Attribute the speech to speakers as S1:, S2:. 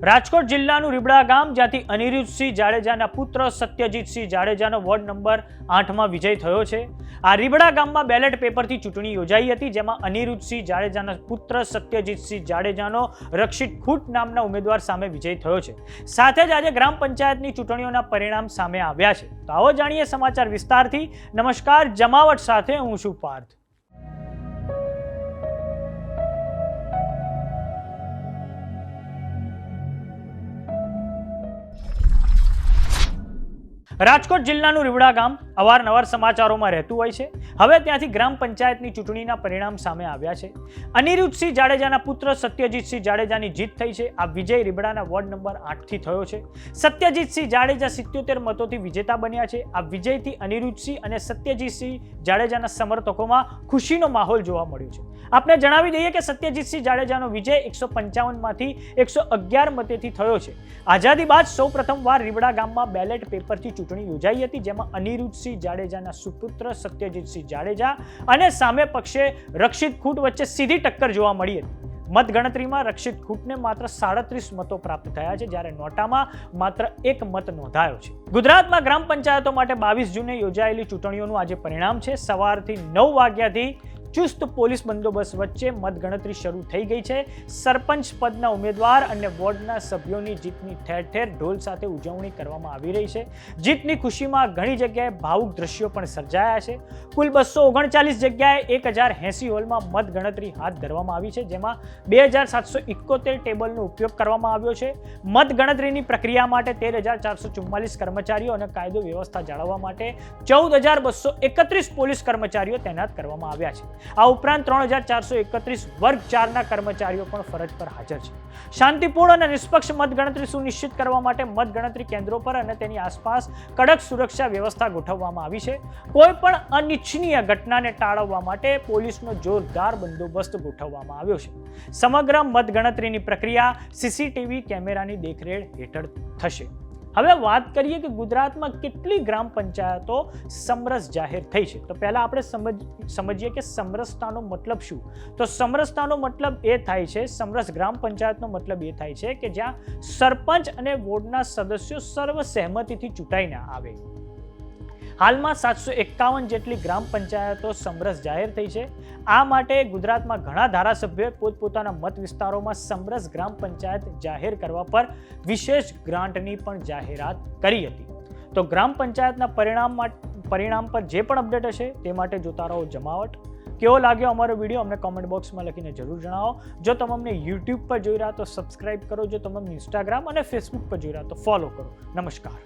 S1: રાજકોટ જિલ્લાનું રીબડા ગામ, જ્યાંથી અનિરુદ્ધસિંહ જાડેજાના પુત્ર સત્યજીતસિંહ જાડેજાનો વોર્ડ નંબર 8માં વિજય થયો છે. આ રીબડા ગામમાં બેલેટ પેપરથી ચૂંટણી યોજાઈ હતી, જેમાં અનિરુદ્ધસિંહ જાડેજાના પુત્ર સત્યજીતસિંહ જાડેજાનો રક્ષિત ખૂટ નામના ઉમેદવાર સામે વિજય થયો છે. સાથે જ આજે ગ્રામ પંચાયતની ચૂંટણીઓના પરિણામ સામે આવ્યા છે. તો આવો જાણીએ સમાચાર વિસ્તારથી. નમસ્કાર, જમાવટ સાથે હું છું પાર્થ. રાજકોટ જિલ્લાનું રીબડા ગામ અવારનવાર સમાચારોમાં રહેતું હોય છે. હવે ત્યાંથી ગ્રામ પંચાયતની ચૂંટણીના પરિણામ સામે આવ્યા છે. અનિરુદ્ધસિંહ જાડેજાના પુત્ર સત્યજીતસિંહ જાડેજાની જીત થઈ છે. આ વિજય રીબડાના વોર્ડ નંબર 8થી થયો છે. સત્યજીતસિંહ જાડેજા 77 મતોથી વિજેતા બન્યા છે. આ વિજયથી અનિરુદ્ધસિંહ અને સત્યજીતસિંહ જાડેજાના સમર્થકોમાં ખુશીનો માહોલ જોવા મળ્યો છે. આપને જણાવી દઈએ કે સત્યજીતસિંહ જાડેજાનો વિજય 155માંથી 111 મતેથી થયો છે. આઝાદી બાદ સૌ પ્રથમવાર રીબડા ગામમાં બેલેટ પેપરથી ચૂંટણી યોજાઈ હતી, જેમાં અનિરુદ્ધસિંહ જાડેજાના સુપુત્ર સત્યજીતસિંહ જાડેજા અને સામે પક્ષે રક્ષિત ખૂટ વચ્ચે સીધી ટક્કર જોવા મળી હતી. મતગણતરીમાં રક્ષિત ખૂટને માત્ર 37 મતો પ્રાપ્ત થયા છે, જ્યારે નોટામાં માત્ર 1 મત નોંધાયો છે. ગુજરાતમાં ગ્રામ પંચાયતો માટે 22 જૂને યોજાયેલી ચૂંટણીઓનું આજે પરિણામ છે. સવારથી 9 વાગ્યાથી ચુસ્ત પોલીસ બંદોબસ્ત વચ્ચે મતગણતરી શરૂ થઈ ગઈ છે. સરપંચ પદના ઉમેદવાર અને વોર્ડના સભ્યોની જીતની ઠેર ઠેર ઢોલ સાથે ઉજવણી કરવામાં આવી રહી છે. જીતની ખુશીમાં ઘણી જગ્યાએ ભાવુક દ્રશ્યો પણ સર્જાયા છે. કુલ 239 જગ્યાએ 1080 હોલમાં મતગણતરી હાથ ધરવામાં આવી છે, જેમાં 2771 ટેબલનો ઉપયોગ કરવામાં આવ્યો છે. મતગણતરીની પ્રક્રિયા માટે 13444 કર્મચારીઓ અને કાયદો વ્યવસ્થા જાળવવા માટે 14231 પોલીસ કર્મચારીઓ તૈનાત કરવામાં આવ્યા છે. આ ઉપરાંત 3431 વર્ગ 4ના કર્મચારીઓ પણ ફરજ પર હાજર છે. શાંતિપૂર્ણ અને નિષ્પક્ષ મતગણતરી સુનિશ્ચિત કરવા માટે મતગણતરી કેન્દ્રો પર અને તેની આસપાસ કડક સુરક્ષા વ્યવસ્થા ગોઠવવામાં આવી છે. કોઈ પણ અનિચ્છનીય ઘટનાને ટાળવવા માટે પોલીસનો જોરદાર બંદોબસ્ત ગોઠવવામાં આવ્યો છે. સમગ્ર મતગણતરીની પ્રક્રિયા સીસીટીવી કેમેરાની દેખરેખ હેઠળ થશે. હવે વાત કરીએ કે ગુજરાતમાં કેટલી ગ્રામ પંચાયતો સમરસ જાહેર થઈ છે. તો પહેલા આપણે સમજીએ કે સમરસતાનો મતલબ શું. તો સમરસતાનો મતલબ એ થાય છે, સમરસ ગ્રામ પંચાયતનો મતલબ એ થાય છે કે જ્યાં સરપંચ અને વોર્ડના સદસ્યો સર્વ સહેમતીથી ચૂંટાઈને આવે. હાલમાં 751 જેટલી ગ્રામ પંચાયતો સમરસ જાહેર થઈ છે. આ માટે ગુજરાતમાં ઘણા ધારાસભ્યોએ પોતપોતાના મત વિસ્તારોમાં સમરસ ગ્રામ પંચાયત જાહેર કરવા પર વિશેષ ગ્રાન્ટની પણ જાહેરાત કરી હતી. તો ગ્રામ પંચાયતના પરિણામ પર જે પણ અપડેટ હશે તે માટે જોતા રહો જમાવટ. કેવો લાગ્યો અમારો વિડીયો અમને કોમેન્ટ બોક્સમાં લખીને જરૂર જણાવો. જો તમે અમને યુટ્યુબ પર જોઈ રહ્યા તો સબસ્ક્રાઇબ કરો. જો તમે અમને ઇન્સ્ટાગ્રામ અને ફેસબુક પર જોઈ રહ્યા તો ફોલો કરો. નમસ્કાર.